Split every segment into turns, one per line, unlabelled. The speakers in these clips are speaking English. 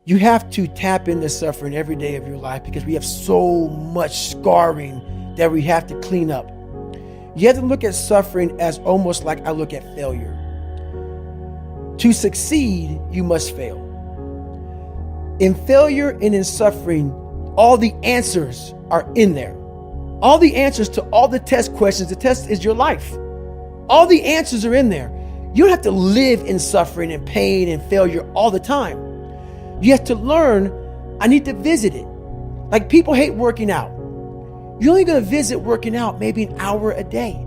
You have to tap into suffering every day of your life because we have so much scarring that we have to clean up. You have to look at suffering as almost like I look at failure. To succeed, you must fail. In failure and in suffering, all the answers are in there. All the answers to all the test questions. The test is your life. All the answers are in there. You don't have to live in suffering and pain and failure all the time. You have to learn, I need to visit it. Like people hate working out. You're only going to visit working out maybe an hour a day.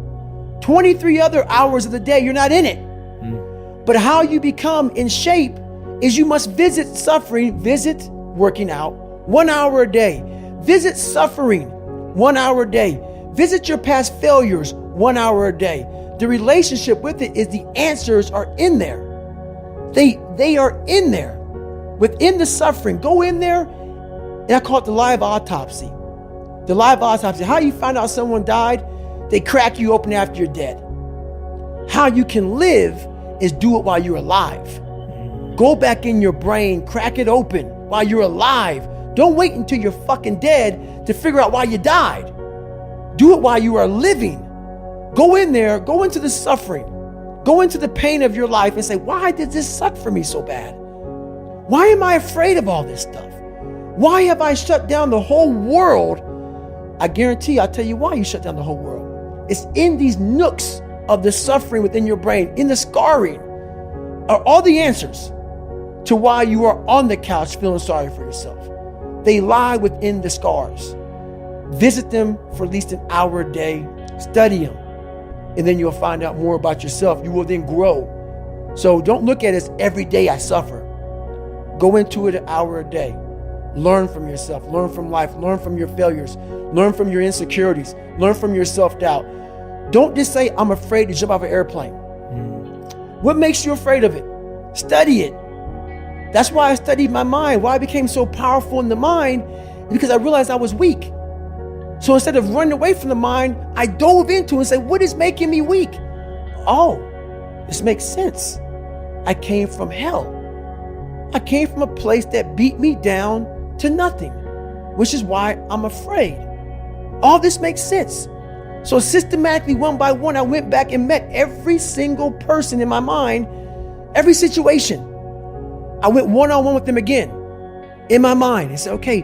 23 other hours of the day, you're not in it. But how you become in shape is you must visit suffering, visit working out 1 hour a day. Visit suffering 1 hour a day. Visit your past failures 1 hour a day. The relationship with it is the answers are in there. They are in there. Within the suffering, go in there, and I call it the live autopsy. The live autopsy. How you find out someone died? They crack you open after you're dead. How you can live is do it while you're alive. Go back in your brain, crack it open while you're alive. Don't wait until you're fucking dead to figure out why you died. Do it while you are living. Go in there, go into the suffering, go into the pain of your life and say, why did this suck for me so bad? Why am I afraid of all this stuff? Why have I shut down the whole world? I guarantee I'll tell you why you shut down the whole world. It's in these nooks of the suffering within your brain, in the scarring, are all the answers to why you are on the couch feeling sorry for yourself. They lie within the scars. Visit them for at least an hour a day, study them, and then you'll find out more about yourself. You will then grow. So don't look at it as every day I suffer. Go into it an hour a day. Learn from yourself, learn from life, learn from your failures, learn from your insecurities, learn from your self-doubt. Don't just say, I'm afraid to jump off an airplane. What makes you afraid of it? Study it. That's why I studied my mind. Why I became so powerful in the mind, because I realized I was weak. So instead of running away from the mind, I dove into it and said, what is making me weak? Oh, this makes sense. I came from hell. I came from a place that beat me down to nothing, which is why I'm afraid. All this makes sense. So systematically, one by one, I went back and met every single person in my mind, every situation. I went one-on-one with them again in my mind and said, okay,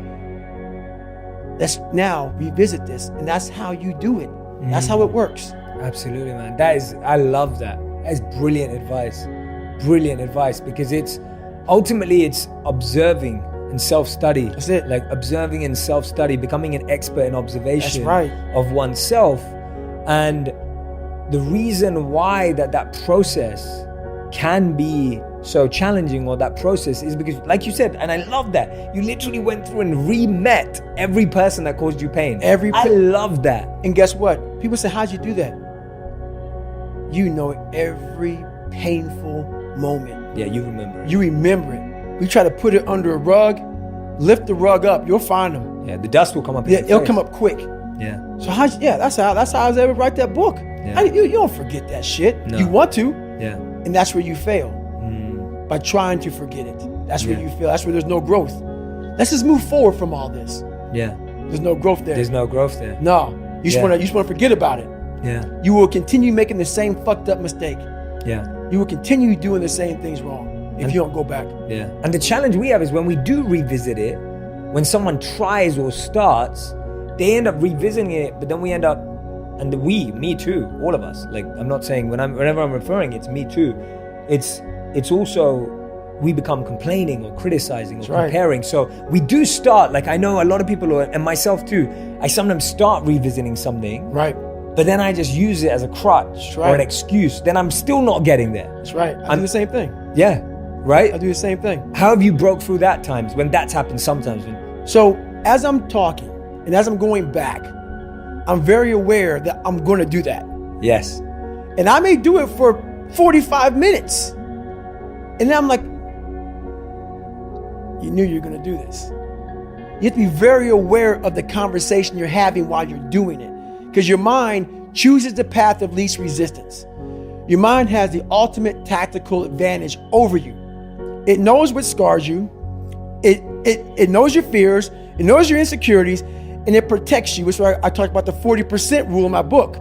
let's now revisit this. And that's how you do it. That's how it works.
Absolutely, man. I love that. That is brilliant advice. Brilliant advice, because it's observing and self-study.
That's it.
Like observing and self-study, becoming an expert in observation
That's right.
of oneself. And the reason why that process can be so challenging, or that process, is because, like you said, and I love that, you literally went through and re-met every person that caused you pain. I love that.
And guess what? People say, how'd you do that? You know every painful moment.
Yeah, you remember it.
You remember it. We try to put it under a rug, lift the rug up, you'll find them.
Yeah, the dust will come up.
Yeah, it'll come up quick.
Yeah.
So that's how I was able to write that book.
Yeah.
You don't forget that shit.
No.
You want to.
Yeah.
And that's where you fail. By trying to forget it. That's where you fail. That's where there's no growth. Let's just move forward from all this.
Yeah.
There's no growth there.
There's no growth there.
No. You just want to forget about it.
Yeah.
You will continue making the same fucked up mistake.
Yeah.
You will continue doing the same things wrong if you don't go back.
Yeah. And the challenge we have is when we do revisit it, when someone tries or starts, they end up revisiting it, but then we end up, and me too, all of us. Like, I'm not saying whenever I'm referring, it's me too. It's also, we become complaining or criticizing or comparing. So we do start, like I know a lot of people, and myself too, I sometimes start revisiting something.
Right.
But then I just use it as a crutch or an excuse. Then I'm still not getting there.
That's right. I do the same thing.
Yeah. Right?
I do the same thing.
How have you broke through that times, when that's happened sometimes?
So as I'm talking and as I'm going back, I'm very aware that I'm going to do that.
Yes.
And I may do it for 45 minutes. And then I'm like, you knew you were going to do this. You have to be very aware of the conversation you're having while you're doing it, because your mind chooses the path of least resistance. Your mind has the ultimate tactical advantage over you. It knows what scars you. It knows your fears, it knows your insecurities, and it protects you. Which is why I talk about the 40% rule in my book.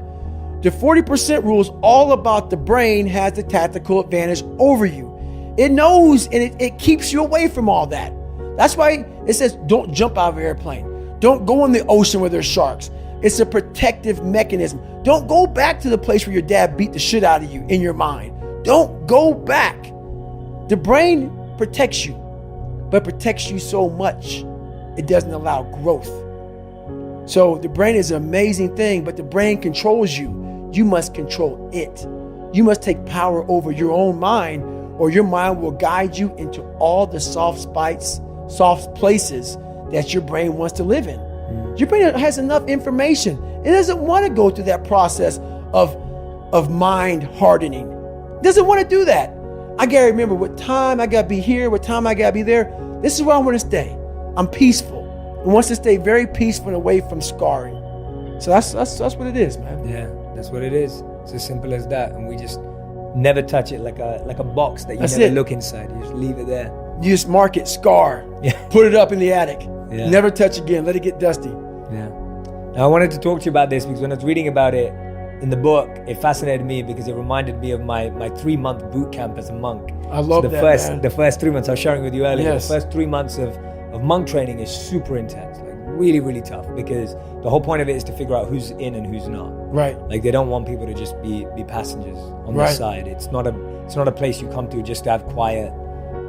The 40% rule is all about the brain has the tactical advantage over you. It knows, and it keeps you away from all that. That's why it says don't jump out of an airplane. Don't go in the ocean where there's sharks. It's a protective mechanism. Don't go back to the place where your dad beat the shit out of you in your mind. Don't go back. The brain protects you, but protects you so much, it doesn't allow growth. So the brain is an amazing thing, but the brain controls you. You must control it. You must take power over your own mind, or your mind will guide you into all the soft places that your brain wants to live in. Your brain has enough information. It doesn't want to go through that process of mind hardening. It doesn't want to do that. I gotta remember what time I gotta be here, what time I gotta be there. This is where I want to stay. I'm peaceful. It wants to stay very peaceful and away from scarring. So that's what it is, man.
Yeah, that's what it is. It's as simple as that. And we just never touch it like a box that you never look inside. You just leave it there.
You just mark it, scar.
Yeah.
Put it up in the attic.
Yeah.
Never touch again. Let it get dusty.
Yeah. Now I wanted to talk to you about this because when I was reading about it in the book, it fascinated me because it reminded me of my 3-month boot camp as a monk.
I love
so
that,
the first 3 months I was sharing with you earlier.
Yes.
The first 3 months of monk training is super intense, like really, really tough, because the whole point of it is to figure out who's in and who's not.
Right.
Like they don't want people to just be passengers on the side. It's not a place you come to just to have quiet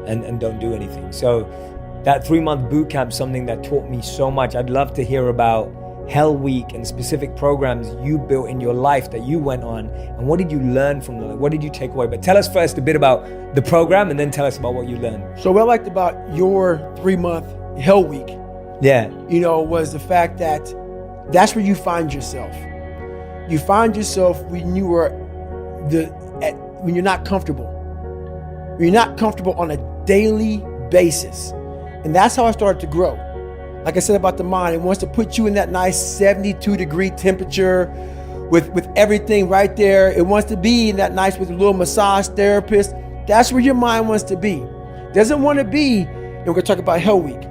and don't do anything. So that 3-month boot camp is something that taught me so much. I'd love to hear about Hell Week and specific programs you built in your life that you went on, and what did you learn from them? What did you take away? But tell us first a bit about the program, and then tell us about what you learned.
So what I liked about your 3-month Hell Week, was the fact that that's where you find yourself. You find yourself when you are when you're not comfortable. When you're not comfortable on a daily basis. And that's how I started to grow. Like I said about the mind, it wants to put you in that nice 72-degree temperature with everything right there. It wants to be in that nice with a little massage therapist. That's where your mind wants to be. It doesn't want to be, and we're going to talk about Hell Week.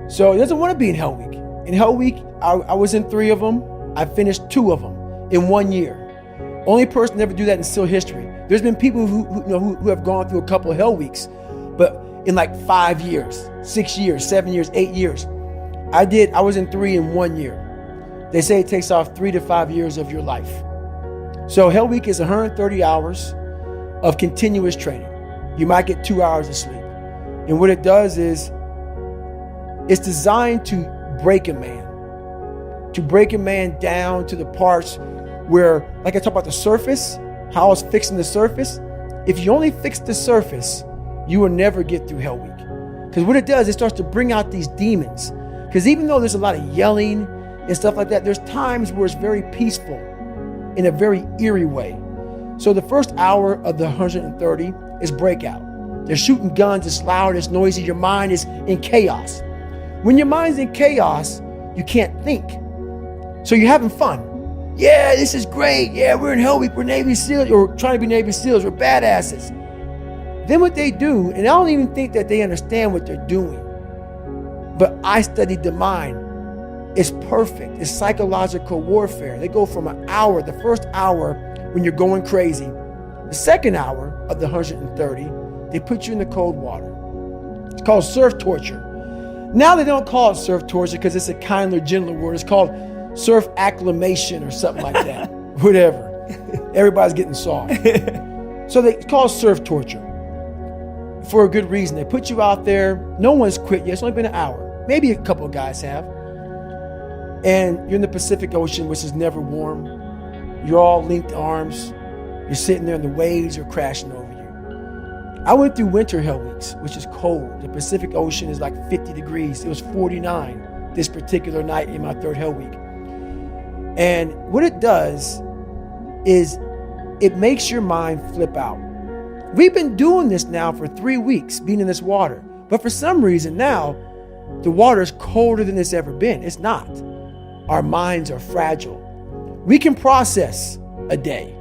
So it doesn't want to be in Hell Week. In Hell Week, I was in 3 of them. I finished 2 of them in 1 year. Only person to ever do that in still history. There's been people who have gone through a couple of Hell Weeks, but in like 5 years, 6 years, 7 years, 8 years. I was in 3 in 1 year. They say it takes off 3 to 5 years of your life. So Hell Week is 130 hours of continuous training. You might get 2 hours of sleep. And what it does is it's designed to break a man down to the parts where, like I talk about the surface, how I was fixing the surface. If you only fix the surface, you will never get through Hell Week. Because what it does, it starts to bring out these demons. Because even though there's a lot of yelling and stuff like that, there's times where it's very peaceful in a very eerie way. So the first hour of the 130 is breakout. They're shooting guns, it's loud, it's noisy, your mind is in chaos. When your mind's in chaos, you can't think. So you're having fun. Yeah, this is great. Yeah, we're in Hell Week, we're Navy SEALs, or trying to be Navy SEALs, we're badasses. Then what they do, and I don't even think that they understand what they're doing, but I studied the mind. It's perfect. It's psychological warfare. They go from an hour, the first hour when you're going crazy. The second hour of the 130, they put you in the cold water. It's called surf torture. Now they don't call it surf torture because it's a kinder, gentler word. It's called surf acclimation or something like that. Whatever. Everybody's getting soft. So they call it surf torture for a good reason. They put you out there. No one's quit yet. It's only been an hour. Maybe a couple of guys have. And you're in the Pacific Ocean, which is never warm. You're all linked arms. You're sitting there and the waves are crashing over you. I went through winter Hell Weeks, which is cold. The Pacific Ocean is like 50 degrees. It was 49 this particular night in my 3rd Hell Week. And what it does is it makes your mind flip out. We've been doing this now for 3 weeks, being in this water. But for some reason now, the water is colder than it's ever been. It's not. Our minds are fragile. We can process a day.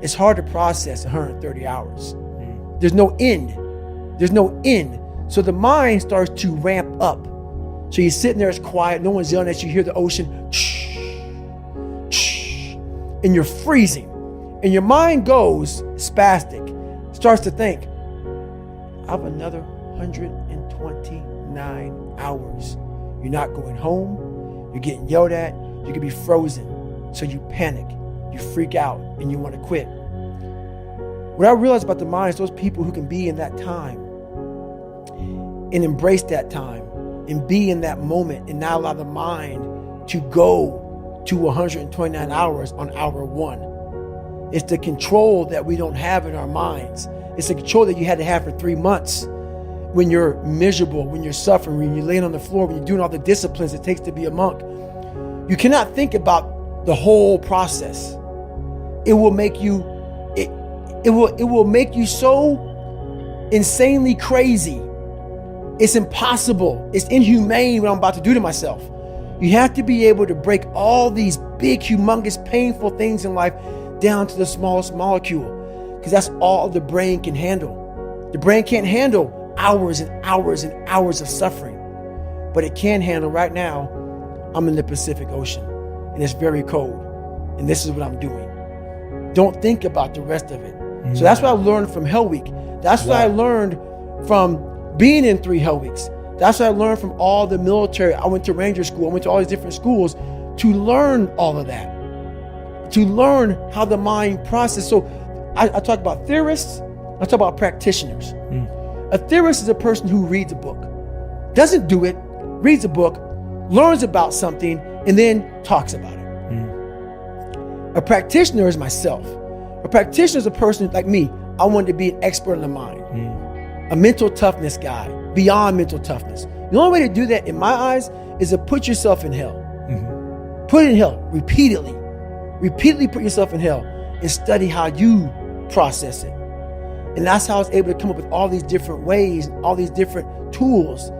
It's hard to process 130 hours. There's no end. There's no end So the mind starts to ramp up. So you're sitting there, it's quiet, no one's yelling at you, you hear the ocean, and you're freezing. And your mind goes spastic, starts to think, I have another 129 hours. You're not going home, you're getting yelled at, you could be frozen. So you panic, you freak out, and you want to quit. What I realized about the mind is those people who can be in that time and embrace that time and be in that moment and not allow the mind to go to 129 hours on hour one. It's the control that we don't have in our minds. It's the control that you had to have for 3 months when you're miserable, when you're suffering, when you're laying on the floor, when you're doing all the disciplines it takes to be a monk. You cannot think about the whole process. It will make you, it will make you so insanely crazy. It's impossible. It's inhumane what I'm about to do to myself. You have to be able to break all these big, humongous, painful things in life down to the smallest molecule, because that's all the brain can handle. The brain can't handle hours and hours and hours of suffering, but it can handle right now. I'm in the Pacific Ocean and it's very cold and this is what I'm doing. Don't think about the rest of it. So that's what I learned from Hell Week. That's what I learned from being in 3 Hell Weeks. That's what I learned from all the military. I went to Ranger School. I went to all these different schools to learn all of that, to learn how the mind processes. So I talk about theorists. I talk about practitioners. A theorist is a person who reads a book, doesn't do it, reads a book, learns about something, and then talks about it. A practitioner is myself. A practitioner is a person like me. I wanted to be an expert in the mind, a mental toughness guy, beyond mental toughness. The only way to do that, in my eyes, is to put yourself in hell. Put it in hell repeatedly. Repeatedly put yourself in hell and study how you process it. And that's how I was able to come up with all these different ways, all these different tools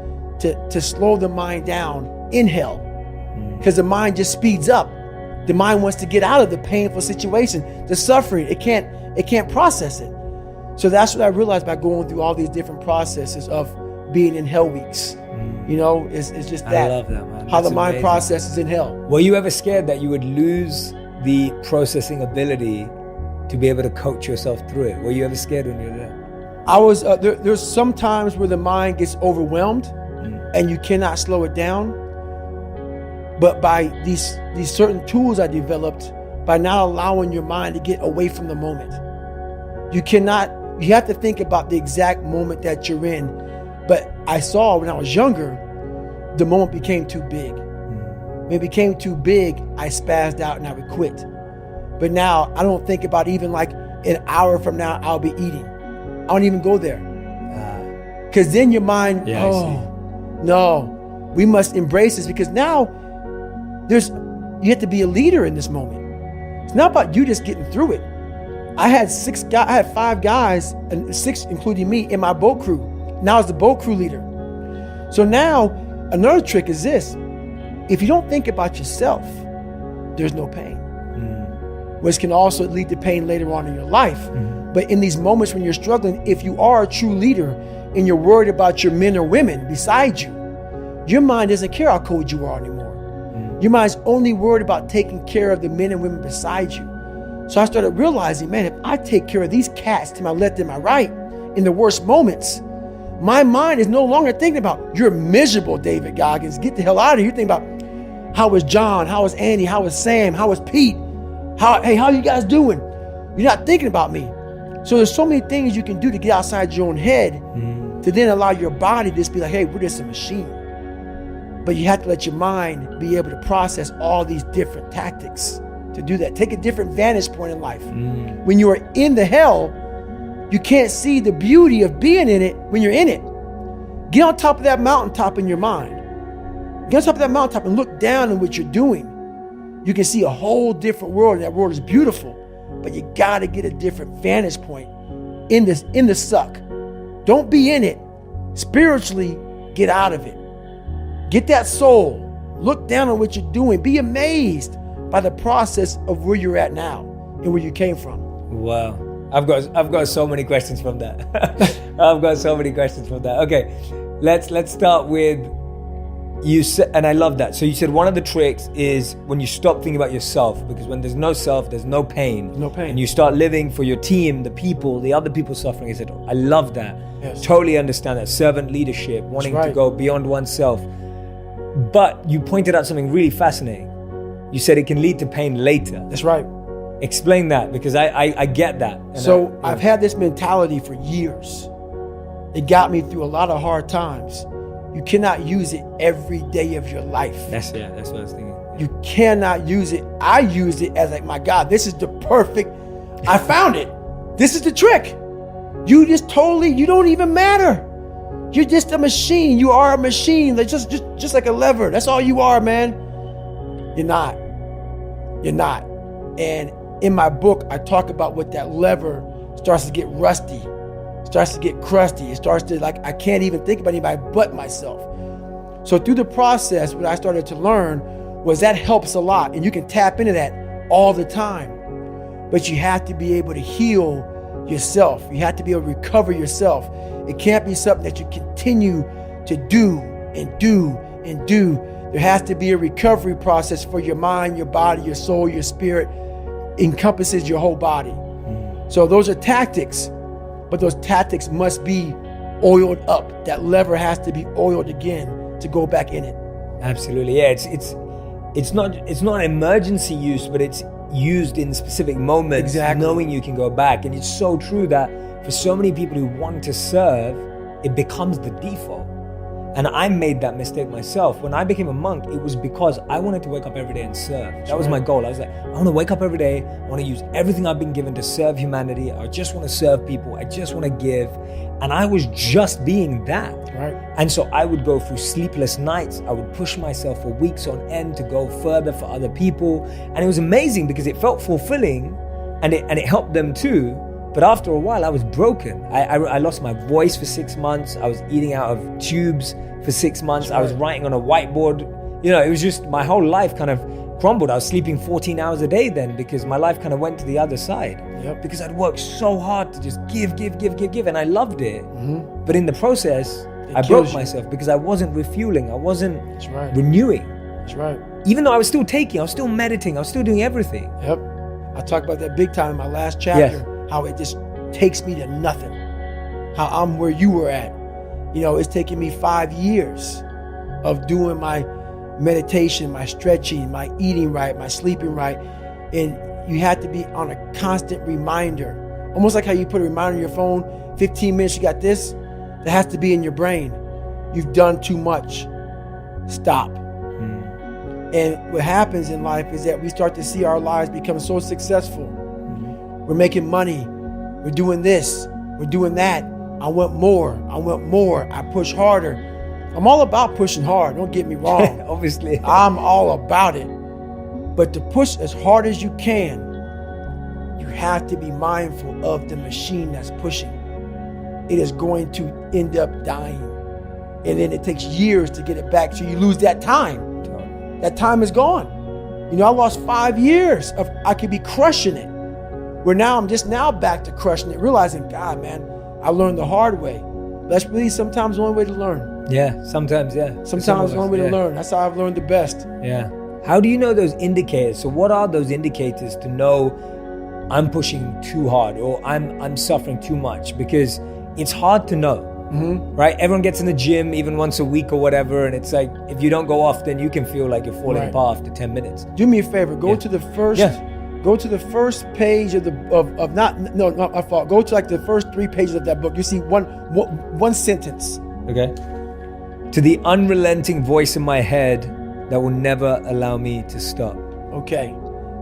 to slow the mind down in hell. Because the mind just speeds up. The mind wants to get out of the painful situation, the suffering. It can't process it. So that's what I realized by going through all these different processes of being in Hell Weeks. You know, it's just that.
I love that, man.
How
That's
the mind
amazing.
processes in hell.
Were you ever scared that you would lose the processing ability to be able to coach yourself through it? Were you ever scared when you were there?
I was there's some times where the mind gets overwhelmed and you cannot slow it down. But by these certain tools I developed, by not allowing your mind to get away from the moment. You have to think about the exact moment that you're in. But I saw when I was younger, the moment became too big. When it became too big, I spazzed out and I would quit. But now I don't think about even like an hour from now, I'll be eating. I don't even go there. Because then your mind, no, we must embrace this, because now you have to be a leader in this moment. It's not about you just getting through it. I had 5 guys, and 6 including me, in my boat crew. Now I was the boat crew leader. So now another trick is this: if you don't think about yourself, there's no pain, which can also lead to pain later on in your life. But in these moments when you're struggling, if you are a true leader and you're worried about your men or women beside you, your mind doesn't care how cold you are anymore. Your mind's only worried about taking care of the men and women beside you. So I started realizing, man, if I take care of these cats to my left and my right in the worst moments, my mind is no longer thinking about, you're miserable, David Goggins, get the hell out of here. You're thinking about, how is John? How is Andy? How is Sam? How is Pete? How are you guys doing? You're not thinking about me. So there's so many things you can do to get outside your own head to then allow your body to just be like, hey, we're just a machine. But you have to let your mind be able to process all these different tactics to do that. Take a different vantage point in life. When you are in the hell, you can't see the beauty of being in it when you're in it. Get on top of that mountaintop in your mind. Get on top of that mountaintop and look down on what you're doing. You can see a whole different world, and that world is beautiful. But you gotta get a different vantage point in the suck. Don't be in it. Spiritually, get out of it. Get that soul. Look down on what you're doing. Be amazed by the process of where you're at now and where you came from.
Wow. I've got so many questions from that. I've got so many questions from that. Okay, let's start with you said, and I love that. So you said one of the tricks is when you stop thinking about yourself, because when there's no self, there's no pain.
No pain.
And you start living for your team, the people, the other people suffering. I said, I love that.
Yes.
Totally understand that. Servant leadership, wanting to go beyond oneself. But you pointed out something really fascinating. You said it can lead to pain later.
That's right.
Explain that, because I get that. And
so I've had this mentality for years. It got me through a lot of hard times. You cannot use it every day of your life.
That's what I was thinking. Yeah.
You cannot use it. I used it as like, my God, this is the perfect, I found it. This is the trick. You don't even matter. You're just a machine. You are a machine. Like just like a lever. That's all you are, man. You're not. And in my book, I talk about what that lever starts to get rusty, starts to get crusty. It starts to I can't even think about anybody but myself. So through the process, what I started to learn was that helps a lot. And you can tap into that all the time. But you have to be able to heal yourself. You have to be able to recover yourself. It can't be something that you continue to do and do and do. There has to be a recovery process for your mind, your body, your soul, your spirit. Encompasses your whole body. So those are tactics, but those tactics must be oiled up. That lever has to be oiled again to go back in it.
Absolutely, yeah. It's not emergency use, but it's used in specific moments, knowing you can go back. And it's so true that for so many people who want to serve, it becomes the default. And I made that mistake myself. When I became a monk, it was because I wanted to wake up every day and serve. That was my goal. I was like, I want to wake up every day. I want to use everything I've been given to serve humanity. I just want to serve people. I just want to give. And I was just being that.
Right.
And so I would go through sleepless nights. I would push myself for weeks on end to go further for other people. And it was amazing because it felt fulfilling and it helped them too. But after a while, I was broken. I lost my voice for 6 months. I was eating out of tubes for 6 months. I was writing on a whiteboard. It was just my whole life kind of crumbled. I was sleeping 14 hours a day then because my life kind of went to the other side.
Yep.
Because I'd worked so hard to just give. And I loved it.
Mm-hmm.
But in the process, I broke myself because I wasn't refueling. I wasn't renewing.
That's right.
Even though I was still taking, I was still meditating, I was still doing everything.
Yep. I talked about that big time in my last chapter.
Yeah.
How it just takes me to nothing. How I'm where you were at. It's taken me 5 years of doing my meditation, my stretching, my eating right, my sleeping right. And you have to be on a constant reminder. Almost like how you put a reminder on your phone, 15 minutes, you got this. That has to be in your brain. You've done too much. Stop. And what happens in life is that we start to see our lives become so successful. We're making money. We're doing this. We're doing that. I want more. I push harder. I'm all about pushing hard. Don't get me wrong.
Obviously.
I'm all about it. But to push as hard as you can, you have to be mindful of the machine that's pushing. It is going to end up dying. And then it takes years to get it back. So you lose that time. That time is gone. I lost 5 years of I could be crushing it. Where now I'm just now back to crushing it, realizing, God, man, I learned the hard way. That's really sometimes the only way to learn.
Yeah, sometimes, yeah.
Sometimes the only way to learn. That's how I've learned the best.
Yeah. How do you know those indicators? So what are those indicators to know I'm pushing too hard or I'm suffering too much? Because it's hard to know. Mm-hmm. Right? Everyone gets in the gym even once a week or whatever, and it's like if you don't go often, you can feel like you're falling apart after 10 minutes.
Do me a favor. Go to the first. Go to the first page of not my fault. Go to the first 3 pages of that book. You see one sentence.
Okay. To the unrelenting voice in my head that will never allow me to stop.
Okay.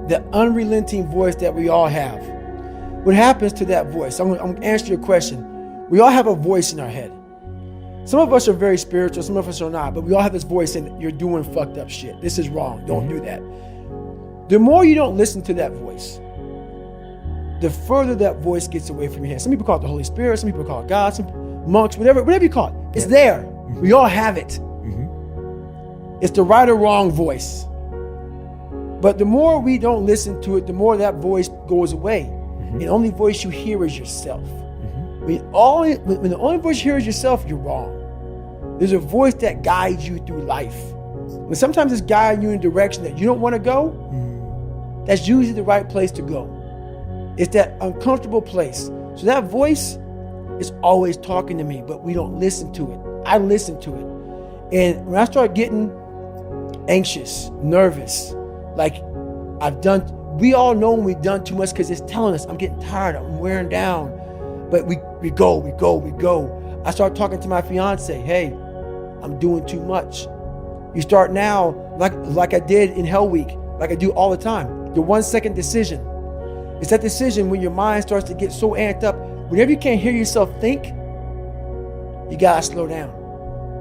The unrelenting voice that we all have. What happens to that voice? I'm going to answer your question. We all have a voice in our head. Some of us are very spiritual, some of us are not, but we all have this voice saying, you're doing fucked up shit. This is wrong. Don't do that. The more you don't listen to that voice, the further that voice gets away from your head. Some people call it the Holy Spirit, some people call it God, some monks, whatever you call it. It's there. We all have it. It's the right or wrong voice. But the more we don't listen to it, the more that voice goes away. And the only voice you hear is yourself. When the only voice you hear is yourself, you're wrong. There's a voice that guides you through life. When sometimes it's guiding you in a direction that you don't want to go, that's usually the right place to go. It's that uncomfortable place. So that voice is always talking to me, but we don't listen to it. I listen to it. And when I start getting anxious, nervous, like we all know when we've done too much because it's telling us, I'm getting tired, I'm wearing down. But we go. I start talking to my fiance, hey, I'm doing too much. You start now, like I did in Hell Week, like I do all the time, the 1 second decision. It's that decision when your mind starts to get so amped up. Whenever you can't hear yourself think, you gotta slow down.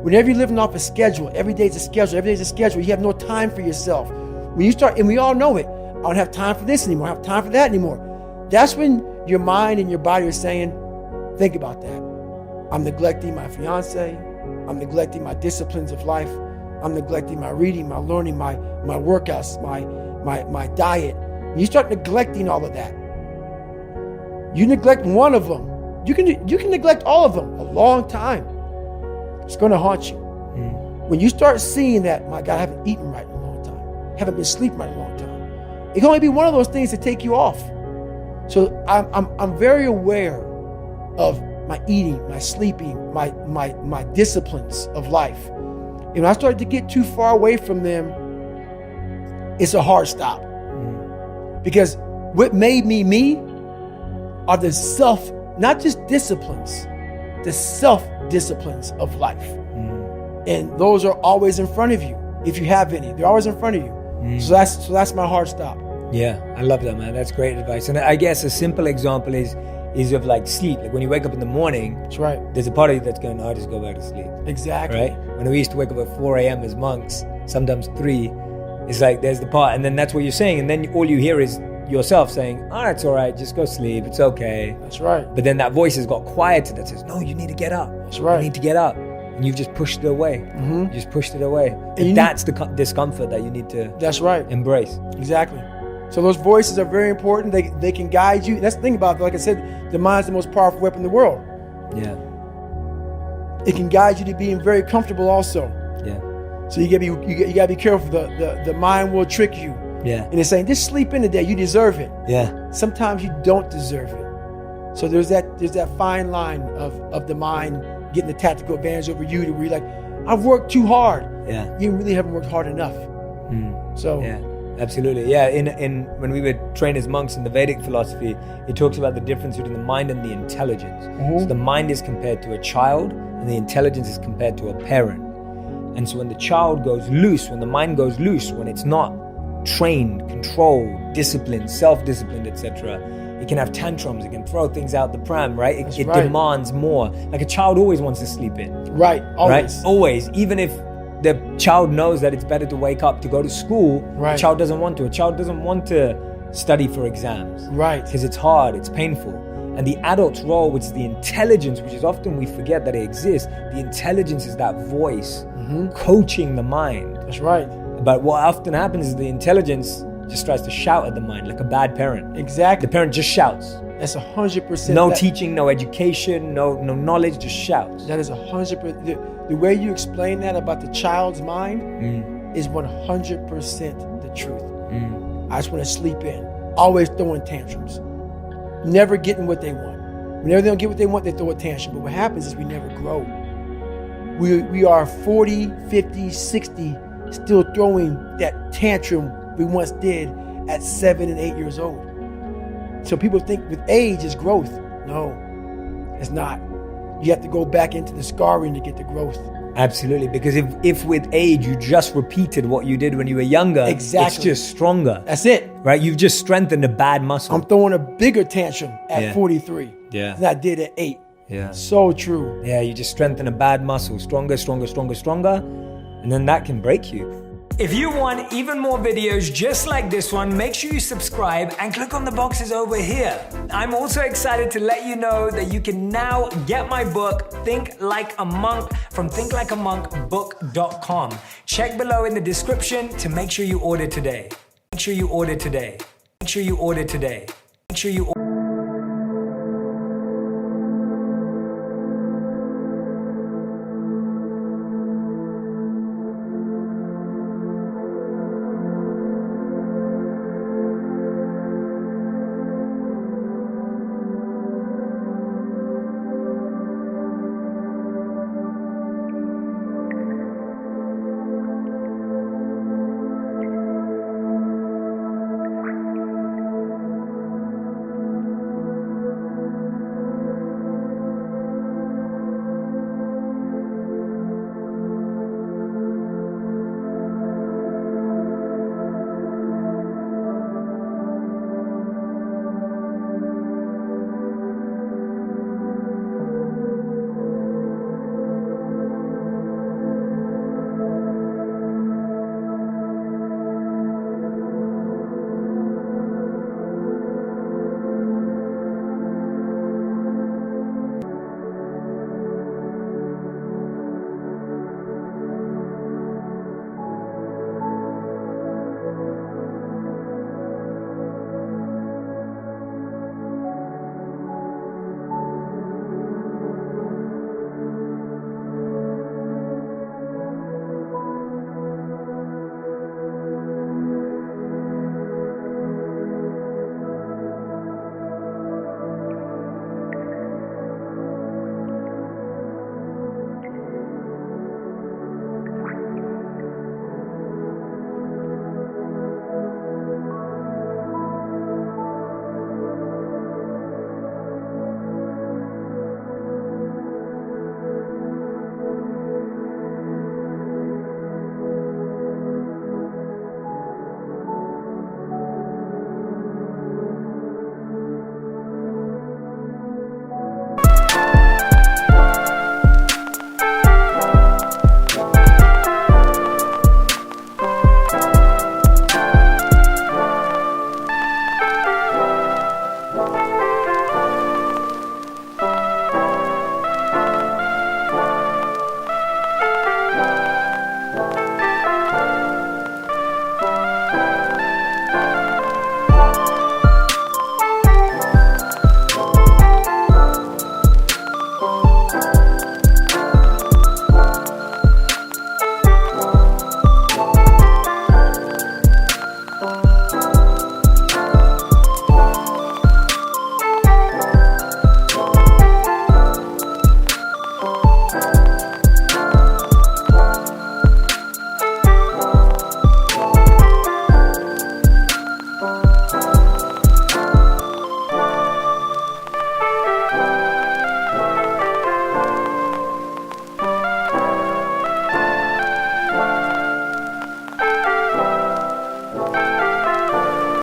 Whenever you're living off a schedule, every day's a schedule, you have no time for yourself. When you start, and we all know it, I don't have time for this anymore, I don't have time for that anymore. That's when your mind and your body are saying, think about that. I'm neglecting my fiance, I'm neglecting my disciplines of life, I'm neglecting my reading, my learning, my workouts, my diet. When you start neglecting all of that, you neglect one of them, you can neglect all of them a long time. It's gonna haunt you. When you start seeing that, my God, I haven't eaten right in a long time, haven't been sleeping right in a long time, it can only be one of those things to take you off. So I'm very aware of my eating, my sleeping, my disciplines of life. And when I start to get too far away from them, it's a hard stop. Because what made me are the not just disciplines, the self-disciplines of life. And those are always in front of you. If you have any, they're always in front of you. So that's my hard stop.
Yeah, I love that, man. That's great advice. And I guess a simple example is of like sleep. Like when you wake up in the morning,
that's right,
there's a part of you that's going, I'll just go back to sleep.
Exactly.
Right? When we used to wake up at 4 a.m. as monks, sometimes 3, it's like there's the part, and then that's what you're saying, and then all you hear is yourself saying, it's all right, just go sleep, it's okay.
That's right.
But then that voice has got quieter that says, no, you need to get up.
That's right.
You need to get up. And you've just pushed it away. You just pushed it away. And that's the discomfort that you need to
that's right.
embrace.
Exactly. So those voices are very important. They can guide you. That's the thing about it. Like I said, the mind's the most powerful weapon in the world.
Yeah.
It can guide you to being very comfortable also.
Yeah.
So you gotta be careful. The mind will trick you.
Yeah.
And it's saying, just sleep in today, you deserve it.
Yeah.
Sometimes you don't deserve it. So there's that fine line of the mind getting the tactical advantage over you to where you're like, I've worked too hard.
Yeah.
You really haven't worked hard enough. So
yeah. Absolutely. Yeah. In when we were trained as monks in the Vedic philosophy, it talks about the difference between the mind and the intelligence. So the mind is compared to a child and the intelligence is compared to a parent. And so when the child goes loose, when the mind goes loose, when it's not trained, controlled, disciplined, self-disciplined, etc., it can have tantrums, it can throw things out the pram, right? It
right.
demands more. Like a child always wants to sleep in.
Right. Always.
Right? Always. Even if the child knows that it's better to wake up to go to school,
right.
The child doesn't want to. A child doesn't want to study for exams.
Right.
Because it's hard, it's painful. And the adult's role, which is the intelligence, which is often we forget that it exists, the intelligence is that voice coaching the mind.
That's right.
But what often happens is the intelligence just tries to shout at the mind like a bad parent.
Exactly.
The parent just shouts.
That's 100%.
No teaching, no education, no knowledge, just shouts.
That is 100%. The way you explain that about the child's mind is 100% the truth. I just want to sleep in. Always throwing tantrums. Never getting what they want. Whenever they don't get what they want, they throw a tantrum. But what happens is we never grow. We are 40, 50, 60, still throwing that tantrum we once did at 7 and 8 years old. So people think with age is growth. No, it's not. You have to go back into the scarring to get the growth.
Absolutely, because if with age you just repeated what you did when you were younger,
exactly.
It's just stronger.
That's it.
Right? You've just strengthened a bad muscle.
I'm throwing a bigger tantrum at 43
than
I did at 8.
Yeah.
So true.
Yeah, you just strengthen a bad muscle. Stronger, stronger, stronger, stronger. And then that can break you. If you want even more videos just like this one, make sure you subscribe and click on the boxes over here. I'm also excited to let you know that you can now get my book, Think Like a Monk, from thinklikeamonkbook.com. Check below in the description to make sure you order today. Make sure you order today. Make sure you order today. Make sure you order